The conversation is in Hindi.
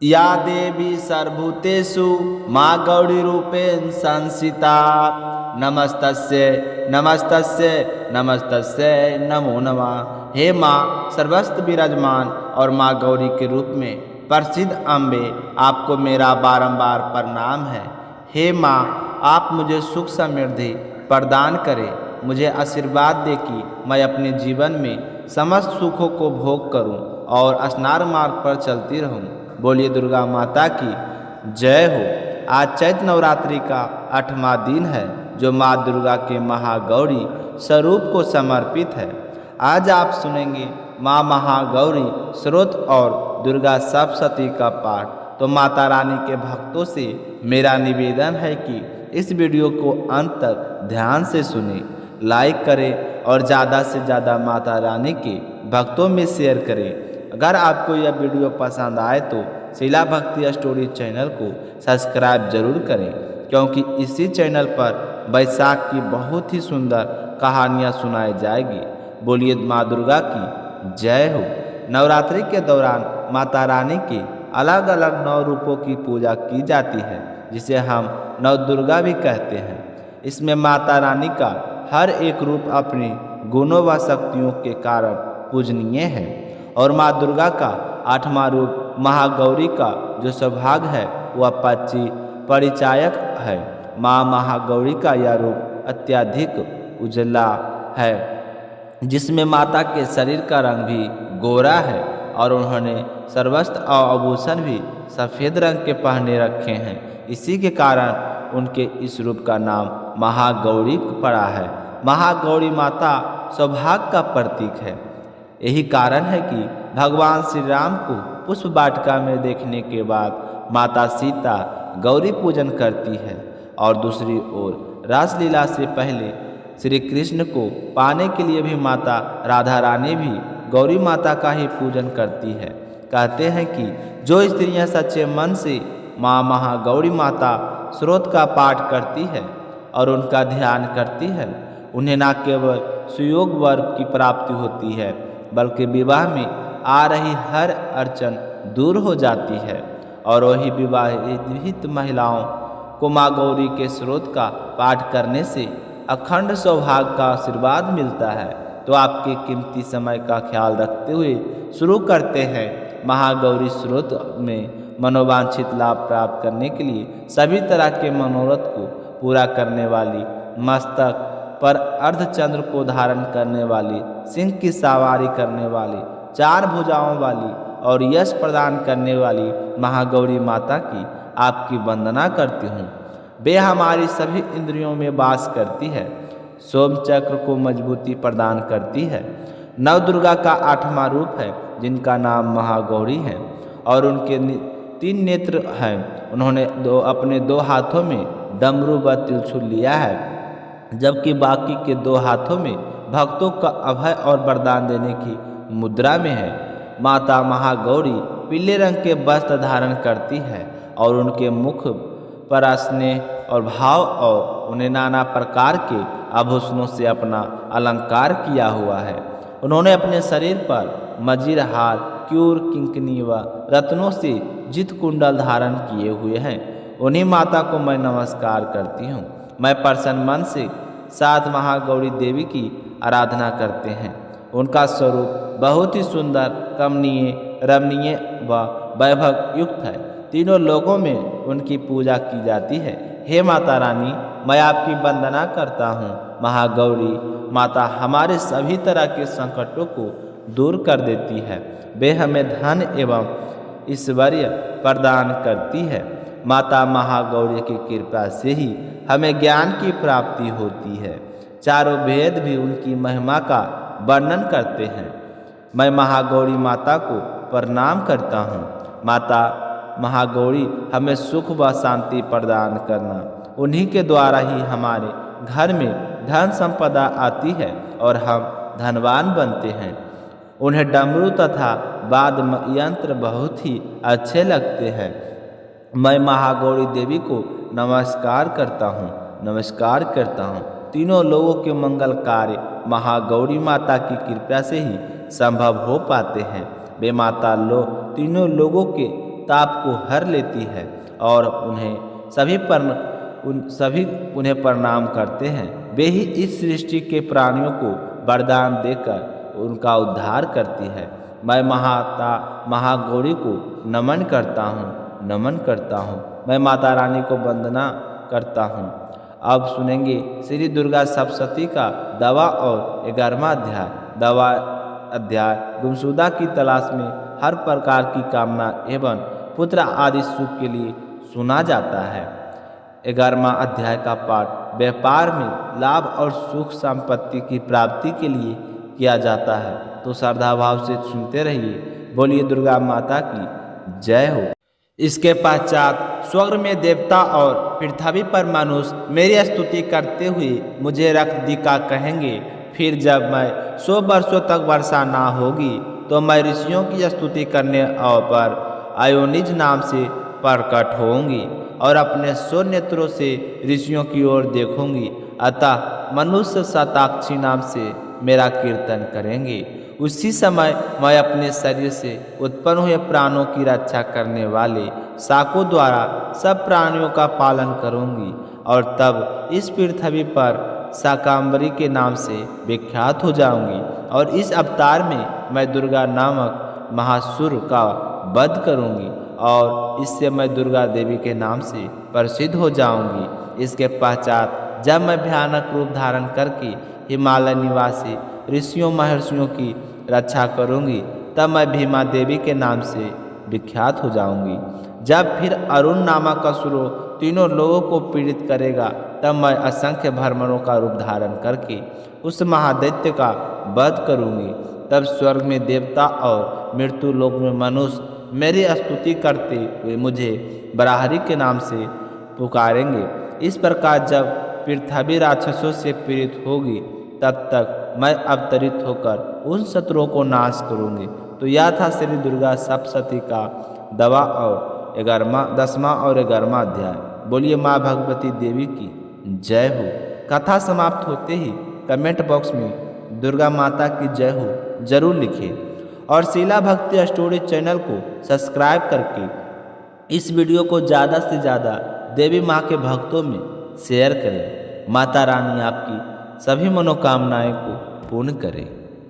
या देवी सर्वभूतेषु माँ गौरीरूपेण संस्थिता नमस्तस्यै नमस्तस्यै नमस्तस्यै नमो नमः। हे माँ सर्वस्त्र विराजमान और माँ गौरी के रूप में प्रसिद्ध अम्बे, आपको मेरा बारंबार प्रणाम है। हे माँ, आप मुझे सुख समृद्धि प्रदान करें, मुझे आशीर्वाद दे कि मैं अपने जीवन में समस्त सुखों को भोग करूं और स्नार मार्ग पर चलती रहूं। बोलिए दुर्गा माता की जय हो। आज चैत्र नवरात्रि का 8वां दिन है, जो माँ दुर्गा के महागौरी स्वरूप को समर्पित है। आज आप सुनेंगे माँ महागौरी स्रोत और दुर्गा सप्तशती का पाठ। तो माता रानी के भक्तों से मेरा निवेदन है कि इस वीडियो को अंत तक ध्यान से सुने, लाइक करें और ज़्यादा से ज़्यादा माता रानी के भक्तों में शेयर करें। अगर आपको यह वीडियो पसंद आए तो शीला भक्ति स्टोरी चैनल को सब्सक्राइब जरूर करें, क्योंकि इसी चैनल पर बैसाख की बहुत ही सुंदर कहानियाँ सुनाई जाएगी। बोलिए माँ दुर्गा की जय हो। नवरात्रि के दौरान माता रानी के अलग अलग 9 रूपों की पूजा की जाती है, जिसे हम नव दुर्गा भी कहते हैं। इसमें माता रानी का हर एक रूप अपने गुणों व शक्तियों के कारण पूजनीय है, और माँ दुर्गा का 8वां रूप महागौरी का जो सौभाग्य है वह परिचायक है। माँ महागौरी का यह रूप अत्यधिक उजला है, जिसमें माता के शरीर का रंग भी गोरा है और उन्होंने सर्वस्त्र और आभूषण भी सफ़ेद रंग के पहने रखे हैं। इसी के कारण उनके इस रूप का नाम महागौरी पड़ा है। महागौरी माता सौभाग्य का प्रतीक है। यही कारण है कि भगवान श्री राम को पुष्प वाटिका में देखने के बाद माता सीता गौरी पूजन करती है, और दूसरी ओर रासलीला से पहले श्री कृष्ण को पाने के लिए भी माता राधा रानी भी गौरी माता का ही पूजन करती है। कहते हैं कि जो स्त्रियां सच्चे मन से माँ महागौरी माता स्रोत का पाठ करती है और उनका ध्यान करती है, उन्हें न केवल सुयोग वर्ग की प्राप्ति होती है, बल्कि विवाह में आ रही हर अड़चन दूर हो जाती है। और वही विवाहित महिलाओं को माँ गौरी के स्रोत का पाठ करने से अखंड सौभाग्य का आशीर्वाद मिलता है। तो आपके कीमती समय का ख्याल रखते हुए शुरू करते हैं। महागौरी स्रोत में मनोवांछित लाभ प्राप्त करने के लिए सभी तरह के मनोरथ को पूरा करने वाली, मस्तक पर अर्धचंद्र को धारण करने वाली, सिंह की सवारी करने वाली, 4 भुजाओं वाली और यश प्रदान करने वाली महागौरी माता की आपकी वंदना करती हूँ। वे हमारी सभी इंद्रियों में वास करती है, सोम चक्र को मजबूती प्रदान करती है। नव दुर्गा का 8वां रूप है, जिनका नाम महागौरी है, और उनके 3 नेत्र हैं। उन्होंने अपने 2 हाथों में डमरू व त्रिशूल लिया है, जबकि बाकी के 2 हाथों में भक्तों का अभय और वरदान देने की मुद्रा में है। माता महागौरी पीले रंग के वस्त्र धारण करती है, और उनके मुख पर स्नेह और भाव और उन्हें नाना प्रकार के आभूषणों से अपना अलंकार किया हुआ है। उन्होंने अपने शरीर पर मजीर हार, क्यूर, किंकनी व रत्नों से जित कुंडल धारण किए हुए हैं। उन्हीं माता को मैं नमस्कार करती हूँ। मैं प्रसन्न मन से 7 महागौरी देवी की आराधना करते हैं। उनका स्वरूप बहुत ही सुंदर, कमनीय, रमणीय व वैभव युक्त है। तीनों लोकों में उनकी पूजा की जाती है। हे माता रानी, मैं आपकी वंदना करता हूँ। महागौरी माता हमारे सभी तरह के संकटों को दूर कर देती है। वे हमें धन एवं ऐश्वर्य प्रदान करती है। माता महागौरी की कृपा से ही हमें ज्ञान की प्राप्ति होती है। चारों वेद भी उनकी महिमा का वर्णन करते हैं। मैं महागौरी माता को प्रणाम करता हूँ। माता महागौरी हमें सुख व शांति प्रदान करना, उन्हीं के द्वारा ही हमारे घर में धन संपदा आती है और हम धनवान बनते हैं। उन्हें डमरू तथा वाद्य यंत्र बहुत ही अच्छे लगते हैं। मैं महागौरी देवी को नमस्कार करता हूँ। तीनों लोगों के मंगल कार्य महागौरी माता की कृपा से ही संभव हो पाते हैं। वे माता तीनों लोगों के ताप को हर लेती है और सभी उन्हें प्रणाम करते हैं। वे ही इस सृष्टि के प्राणियों को वरदान देकर उनका उद्धार करती है। मैं माता महागौरी को नमन करता हूँ। मैं माता रानी को वंदना करता हूँ। अब सुनेंगे श्री दुर्गा सप्तशती का दवा और 11वां अध्याय गुमशुदा की तलाश में हर प्रकार की कामना एवं पुत्र आदि सुख के लिए सुना जाता है। 11वां अध्याय का पाठ व्यापार में लाभ और सुख संपत्ति की प्राप्ति के लिए किया जाता है, तो श्रद्धा भाव से सुनते रहिए। बोलिए दुर्गा माता की जय हो। इसके पश्चात स्वर्ग में देवता और पृथ्वी पर मनुष्य मेरी स्तुति करते हुए मुझे रख दिखा कहेंगे। फिर जब मैं 100 वर्षों तक वर्षा ना होगी तो मैं ऋषियों की स्तुति करने पर आयोनिज नाम से प्रकट होंगी और अपने 100 नेत्रों से ऋषियों की ओर देखूंगी। अतः मनुष्य शताक्षी नाम से मेरा कीर्तन करेंगे। उसी समय मैं अपने शरीर से उत्पन्न हुए प्राणों की रक्षा करने वाले शाकों द्वारा सब प्राणियों का पालन करूंगी और तब इस पृथ्वी पर शाकांबरी के नाम से विख्यात हो जाऊंगी और इस अवतार में मैं दुर्गा नामक महासुर का वध करूंगी और इससे मैं दुर्गा देवी के नाम से प्रसिद्ध हो जाऊंगी। इसके पश्चात जब मैं भयानक रूप धारण करके हिमालय निवासी ऋषियों महर्षियों की रक्षा करूंगी, तब मैं भीमा देवी के नाम से विख्यात हो जाऊंगी। जब फिर अरुण नामक असुर तीनों लोगों को पीड़ित करेगा, तब मैं असंख्य भ्रमरों का रूप धारण करके उस महादैत्य का वध करूंगी। तब स्वर्ग में देवता और मृत्यु लोक में मनुष्य मेरी स्तुति करते हुए मुझे बराहरी के नाम से पुकारेंगे। इस प्रकार जब पृथ्वी राक्षसों से पीड़ित होगी, तब तक मैं अवतरित होकर उन शत्रुओं को नाश करूंगी। तो यह था श्री दुर्गा सप्तशती का दवा और 10वां और 11वां अध्याय। बोलिए माँ भगवती देवी की जय हो। कथा समाप्त होते ही कमेंट बॉक्स में दुर्गा माता की जय हो जरूर लिखें और शीला भक्ति स्टोरी चैनल को सब्सक्राइब करके इस वीडियो को ज़्यादा से ज़्यादा देवी माँ के भक्तों में शेयर करें। माता रानी आपकी सभी मनोकामनाएं को पूर्ण करें।